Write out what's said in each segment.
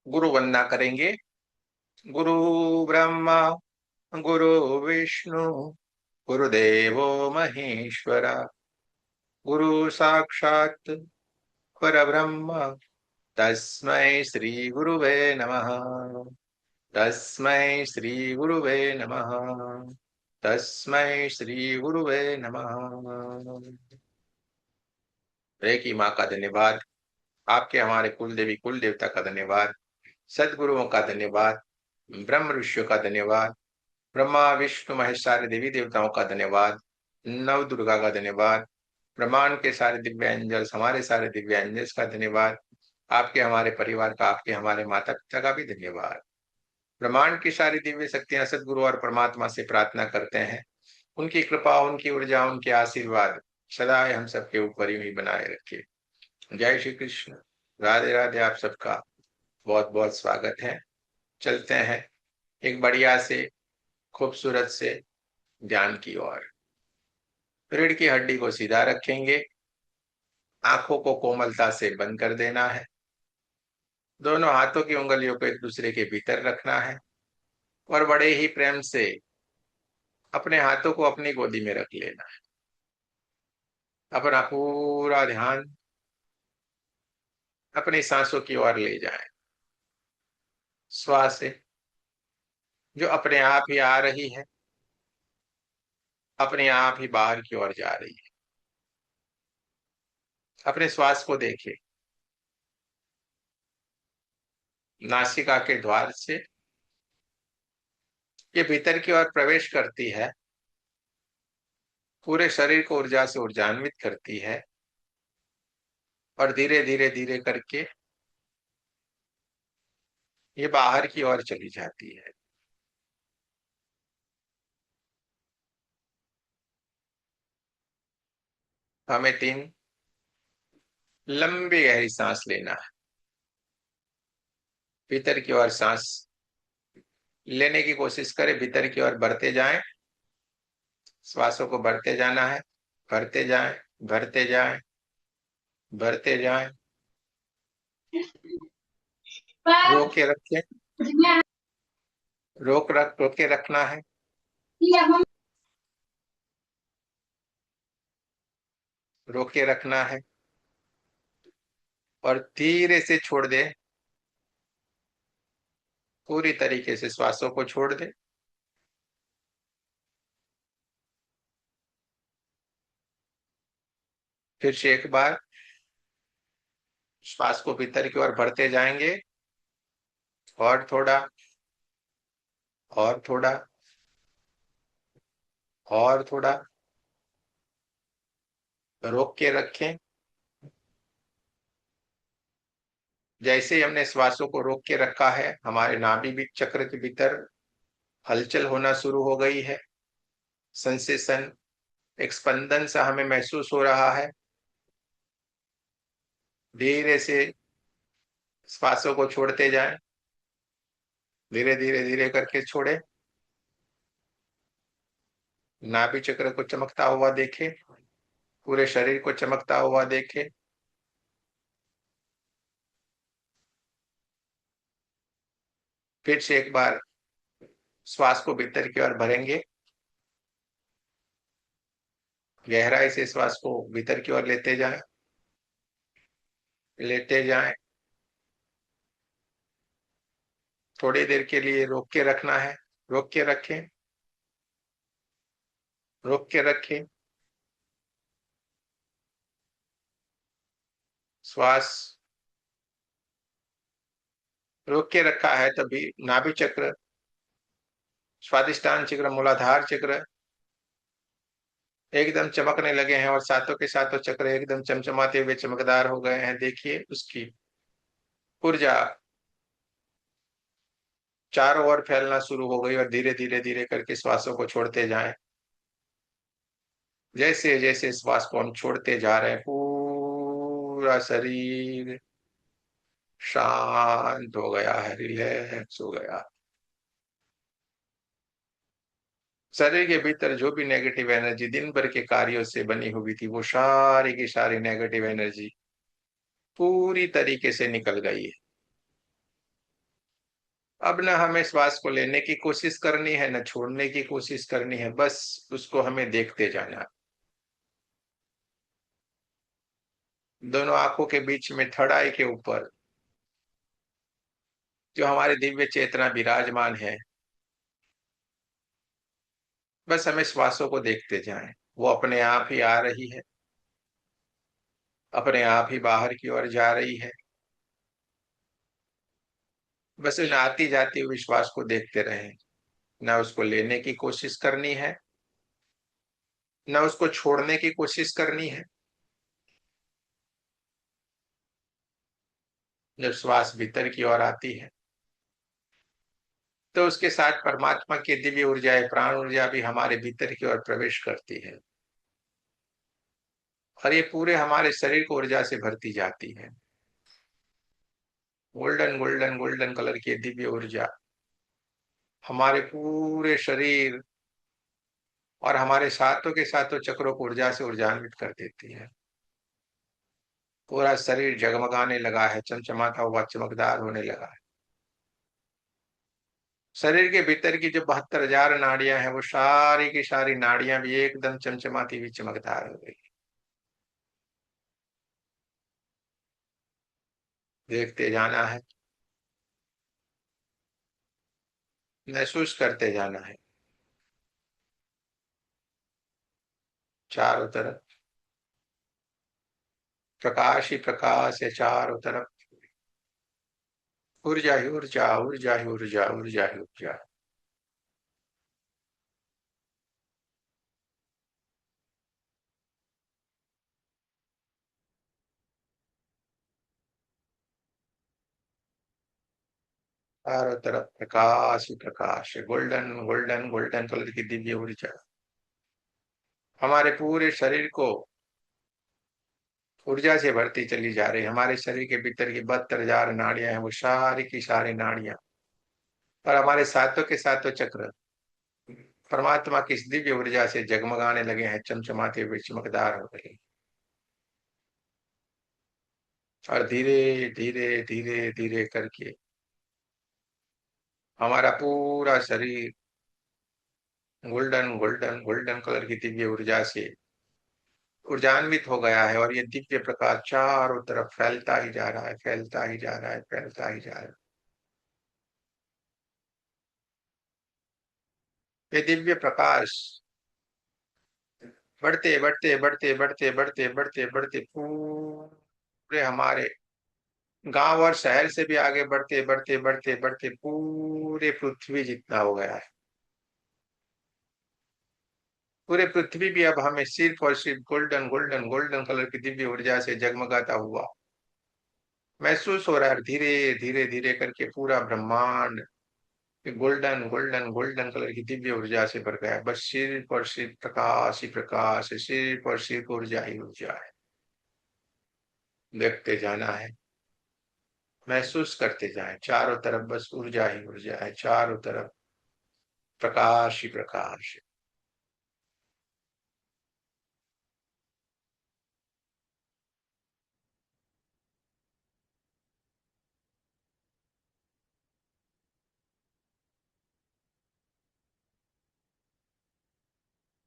गुरु वंदना करेंगे। गुरु ब्रह्मा गुरु विष्णु गुरुदेवो महेश्वरा, गुरु साक्षात परब्रह्म, तस्मै श्री गुरुवे नमः। तस्मै श्री गुरुवे नमः। तस्मै श्री गुरुवे नमः। रे की माँ का धन्यवाद, आपके हमारे कुल देवी कुल देवता का धन्यवाद, सदगुरुओं का धन्यवाद, ब्रह्म ऋषियों का धन्यवाद, ब्रह्मा विष्णु महेश सारे देवी देवताओं का धन्यवाद, नव दुर्गा का धन्यवाद, ब्रह्मांड के सारे दिव्य एंजल्स, हमारे सारे दिव्य एंजल्स का धन्यवाद, आपके हमारे परिवार का, आपके हमारे माता पिता का भी धन्यवाद। ब्रह्मांड की सारी दिव्य शक्तियां सदगुरु और परमात्मा से प्रार्थना करते हैं, उनकी कृपा, उनकी ऊर्जा, उनके आशीर्वाद सदा हम सबके ऊपर ही बनाए रखे। जय श्री कृष्ण। राधे राधे। आप सबका बहुत बहुत स्वागत है। चलते हैं एक बढ़िया से खूबसूरत से ध्यान की ओर। रीढ़ की हड्डी को सीधा रखेंगे, आंखों को कोमलता से बंद कर देना है, दोनों हाथों की उंगलियों को एक दूसरे के भीतर रखना है और बड़े ही प्रेम से अपने हाथों को अपनी गोदी में रख लेना है। अपना पूरा ध्यान अपनी सांसों की ओर ले जाएं। श्वास जो अपने आप ही आ रही है, अपने आप ही बाहर की ओर जा रही है। अपने श्वास को देखें, नासिका के द्वार से ये भीतर की ओर प्रवेश करती है, पूरे शरीर को ऊर्जा से ऊर्जान्वित करती है और धीरे धीरे धीरे करके ये बाहर की ओर चली जाती है। हमें 3 लंबी गहरी सांस लेना है। भीतर की ओर सांस लेने की कोशिश करें, भीतर की ओर बढ़ते जाएं, श्वासों को बढ़ते जाना है, भरते जाएं, भरते जाएं, भरते जाएं। रोक के रखें, रोक के रखना है, रोक के रखना है और धीरे से छोड़ दे। पूरी तरीके से श्वासों को छोड़ दे। फिर से एक बार श्वास को भीतर की ओर भरते जाएंगे और थोड़ा, और थोड़ा, और थोड़ा। रोक के रखें। जैसे ही हमने श्वासों को रोक के रखा है, हमारे नाभि भी चक्र के भीतर हलचल होना शुरू हो गई है। सेंसेशन, एक स्पंदन सा हमें महसूस हो रहा है। धीरे से श्वासों को छोड़ते जाएं, धीरे धीरे धीरे करके छोड़े। नाभि चक्र को चमकता हुआ देखें, पूरे शरीर को चमकता हुआ देखें। फिर से एक बार श्वास को भीतर की ओर भरेंगे, गहराई से श्वास को भीतर की ओर लेते जाएं, लेते जाएं। थोड़ी देर के लिए रोक के रखना है, रोक के रखें, रोक के रखें। श्वास रोक के रखा है, तभी नाभि चक्र, स्वादिष्टान चक्र, मूलाधार चक्र एकदम चमकने लगे हैं और सातों के सातों चक्र एकदम चमचमाते हुए चमकदार हो गए हैं। देखिए उसकी ऊर्जा चारों ओर फैलना शुरू हो गई और धीरे धीरे धीरे करके श्वासों को छोड़ते जाएं। जैसे जैसे श्वास को हम छोड़ते जा रहे हैं, पूरा शरीर शांत हो गया है, रिलैक्स हो गया। शरीर के भीतर जो भी नेगेटिव एनर्जी दिन भर के कार्यों से बनी हुई थी, वो सारी की सारी नेगेटिव एनर्जी पूरी तरीके से निकल गई है। अब न हमें श्वास को लेने की कोशिश करनी है, न छोड़ने की कोशिश करनी है, बस उसको हमें देखते जाना है। दोनों आँखों के बीच में थर्ड आई के ऊपर जो हमारी दिव्य चेतना विराजमान है, बस हमें श्वासों को देखते जाएँ। वो अपने आप ही आ रही है, अपने आप ही बाहर की ओर जा रही है। बस उन आती-जाती हुई श्वास को देखते रहें। ना उसको लेने की कोशिश करनी है, ना उसको छोड़ने की कोशिश करनी है। जब श्वास भीतर की ओर आती है, तो उसके साथ परमात्मा की दिव्य ऊर्जाएँ, प्राण ऊर्जा भी हमारे भीतर की ओर प्रवेश करती है और ये पूरे हमारे शरीर को ऊर्जा से भरती जाती है। गोल्डन, गोल्डन, गोल्डन कलर की दिव्य ऊर्जा हमारे पूरे शरीर और हमारे सातों के सातों चक्रों को ऊर्जा से ऊर्जान्वित कर देती है। पूरा शरीर जगमगाने लगा है, चमचमाता हुआ चमकदार होने लगा है। शरीर के भीतर की जो 72,000 नाड़ियां हैं, वो सारी की सारी नाड़ियां भी एकदम चमचमाती हुई चमकदार हो गई। देखते जाना है, महसूस करते जाना है। चारों तरफ प्रकाश ही प्रकाश है, चारों तरफ ऊर्जा ही ऊर्जा, ऊर्जा ही ऊर्जा, ऊर्जा ही ऊर्जा। चारों तरफ प्रकाश ही प्रकाश है, गोल्डन गोल्डन गोल्डन कलर की दिव्य ऊर्जा हमारे पूरे शरीर को ऊर्जा से भरती चली जा रही है। हमारे शरीर के भीतर की 72,000 नाड़ियां हैं, वो सारी की सारी नाड़ियां और हमारे सातों के सातों चक्र परमात्मा की इस दिव्य ऊर्जा से जगमगाने लगे हैं, चमचमाते हुए चमकदार हो गए और धीरे धीरे धीरे धीरे करके हमारा पूरा शरीर गोल्डन गोल्डन गोल्डन कलर की दिव्य ऊर्जा से ऊर्जान्वित हो गया है और ये दिव्य प्रकाश चारों तरफ फैलता ही जा रहा है, फैलता ही जा रहा है, फैलता ही जा रहा है। ये दिव्य प्रकाश बढ़ते बढ़ते बढ़ते बढ़ते बढ़ते बढ़ते बढ़ते पूरे हमारे गांव और शहर से भी आगे बढ़ते बढ़ते बढ़ते बढ़ते पूरे पृथ्वी जितना हो गया है। पूरे पृथ्वी भी अब हमें सिर्फ और सिर्फ गोल्डन गोल्डन गोल्डन कलर की दिव्य ऊर्जा से जगमगाता हुआ महसूस हो रहा है। धीरे धीरे धीरे करके पूरा ब्रह्मांड गोल्डन गोल्डन गोल्डन कलर की दिव्य ऊर्जा से भर गया है। बस सिर्फ और सिर्फ प्रकाश ही प्रकाश है, सिर्फ और सिर्फ ऊर्जा ही ऊर्जा है। देखते जाना है, महसूस करते जाएं, चारों तरफ बस ऊर्जा ही ऊर्जा है, चारों तरफ प्रकाश ही प्रकाश है।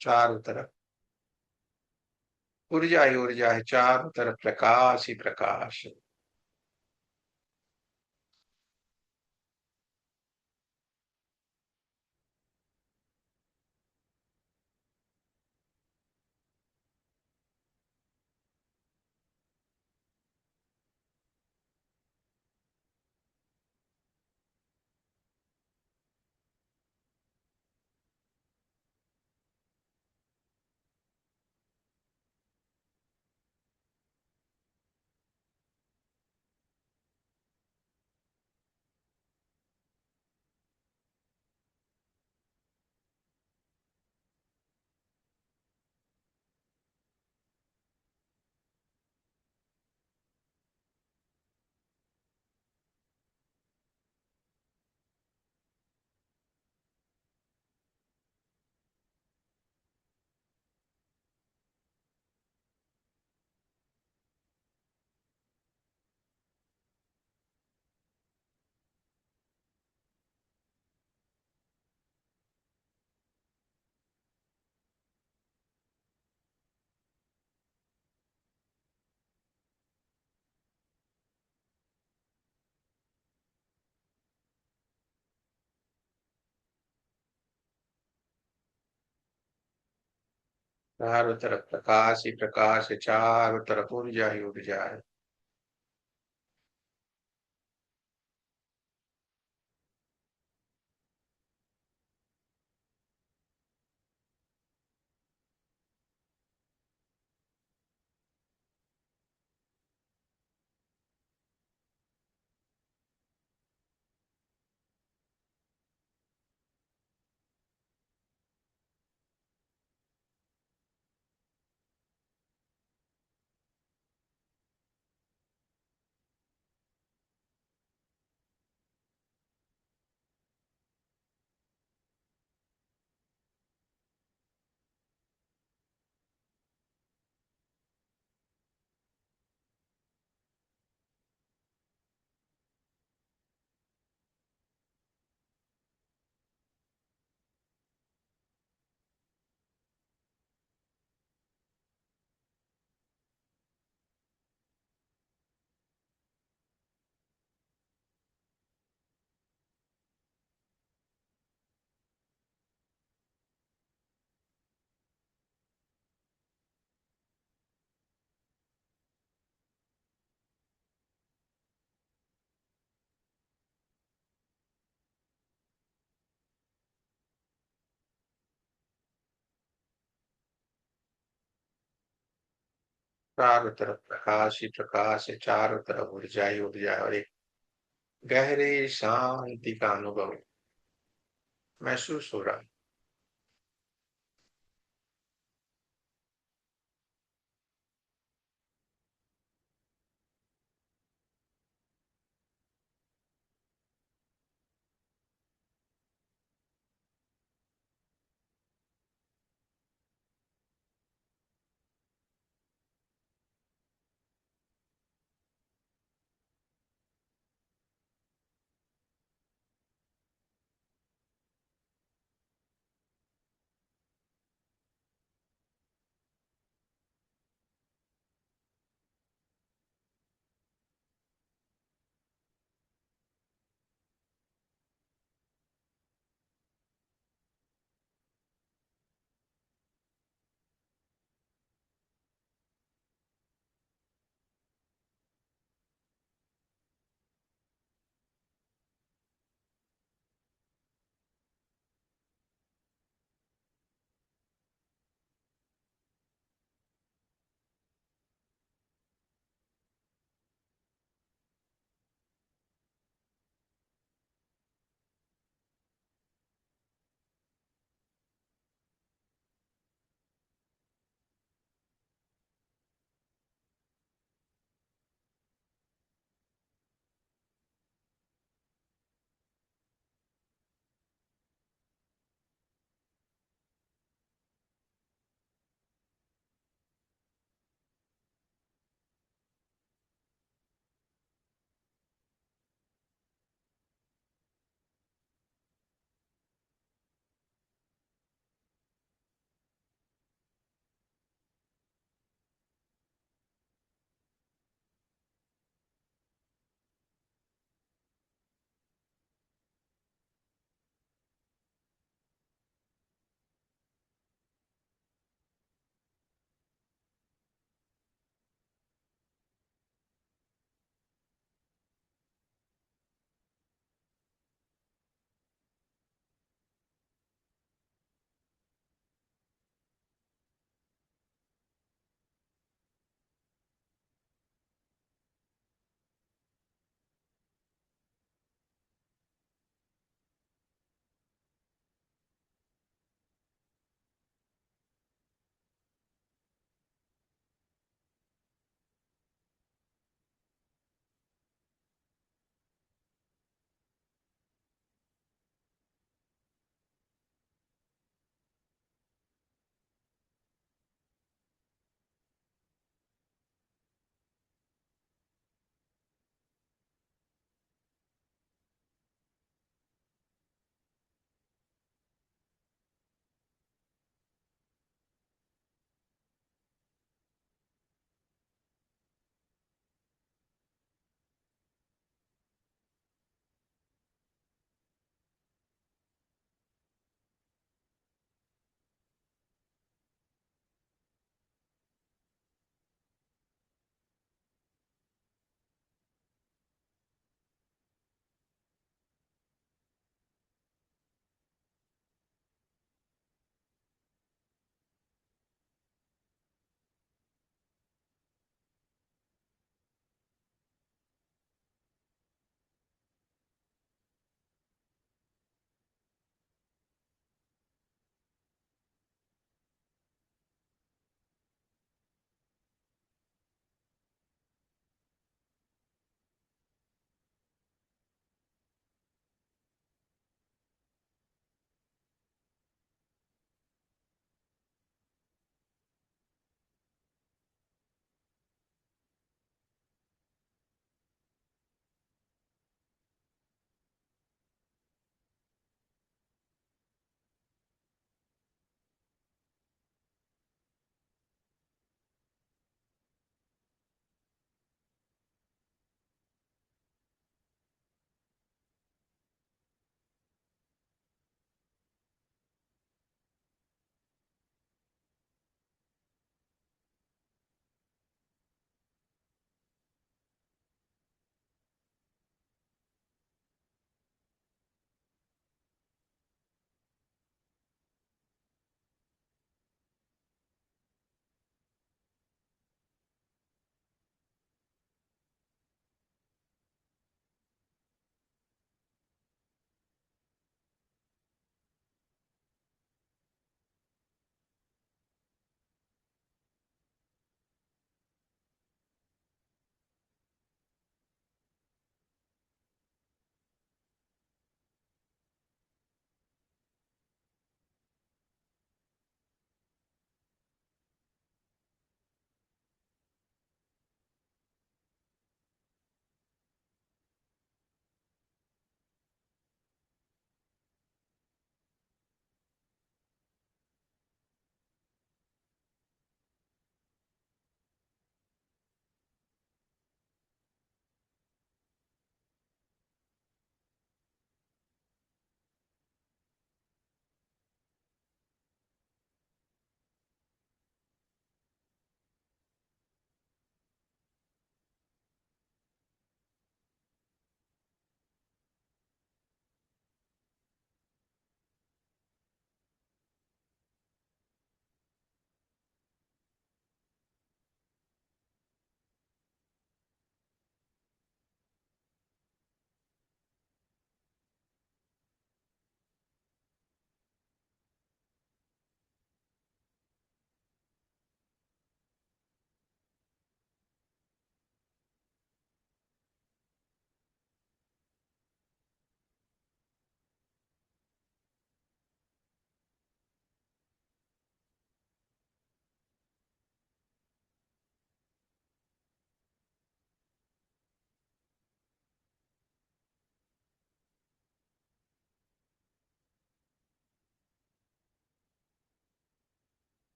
चारों तरफ ऊर्जा ही ऊर्जा है, चारों तरफ प्रकाश ही प्रकाश है। चारों तरफ प्रकाश ही प्रकाश है, चारों तरफ ऊर्जा ही ऊर्जा है। चारों तरफ प्रकाश ही प्रकाश है, चारों तरफ ऊर्जा ही ऊर्जा है, और एक गहरे शांति का अनुभव महसूस हो रहा है।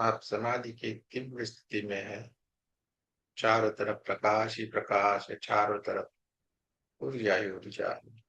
आप समाधि की दिव्य स्थिति में है। चारों तरफ प्रकाश ही प्रकाश है, चारों तरफ ऊर्जा ही ऊर्जा है।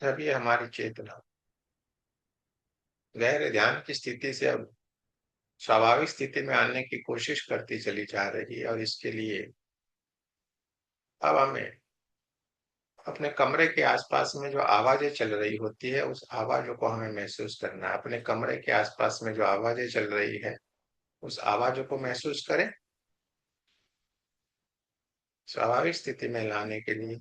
तभी हमारी चेतना गहरे ध्यान की स्थिति से अब स्वाभाविक स्थिति में आने की कोशिश करती चली जा रही है। और इसके लिए अब हमें अपने कमरे के आसपास में जो आवाजें चल रही होती है, उस आवाज़ों को हमें महसूस करना है। अपने कमरे के आसपास में जो आवाजें चल रही है, उस आवाज़ों को महसूस करें। स्वाभाविक स्थिति में लाने के लिए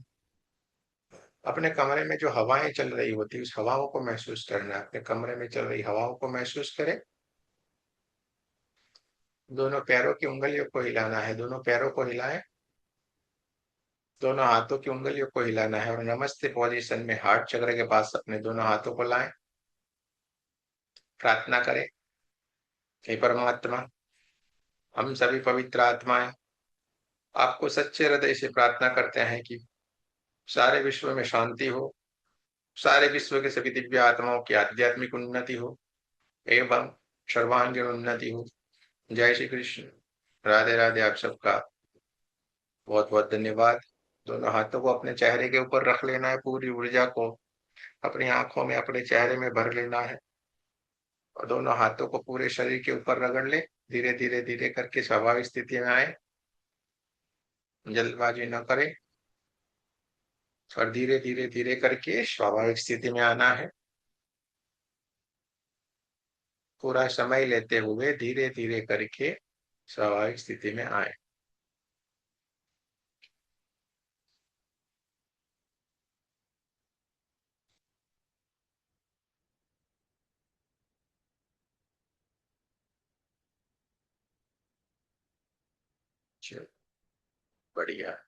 अपने कमरे में जो हवाएं चल रही होती है, उस हवाओं को महसूस करना है। अपने कमरे में चल रही हवाओं को महसूस करें। दोनों पैरों की उँगलियों को हिलाना है, दोनों पैरों को हिलाएं। दोनों हाथों की उँगलियों को हिलाना है और नमस्ते पोजीशन में हार्ट चक्र के पास अपने दोनों हाथों को लाएं। प्रार्थना करें, हे परमात्मा, हम सभी पवित्र आत्माएं आपको सच्चे हृदय से प्रार्थना करते हैं कि सारे विश्व में शांति हो, सारे विश्व के सभी दिव्य आत्माओं की आध्यात्मिक उन्नति हो एवं सर्वांगीण उन्नति हो। जय श्री कृष्ण। राधे राधे। आप सबका बहुत बहुत धन्यवाद। दोनों हाथों को अपने चेहरे के ऊपर रख लेना है, पूरी ऊर्जा को अपनी आंखों में, अपने चेहरे में भर लेना है और दोनों हाथों को पूरे शरीर के ऊपर रगड़ ले। धीरे धीरे धीरे करके स्वाभाविक स्थिति में आए, जल्दबाजी न करें और धीरे धीरे धीरे करके स्वाभाविक स्थिति में आना है। पूरा समय लेते हुए धीरे धीरे करके स्वाभाविक स्थिति में आए। चलो, बढ़िया।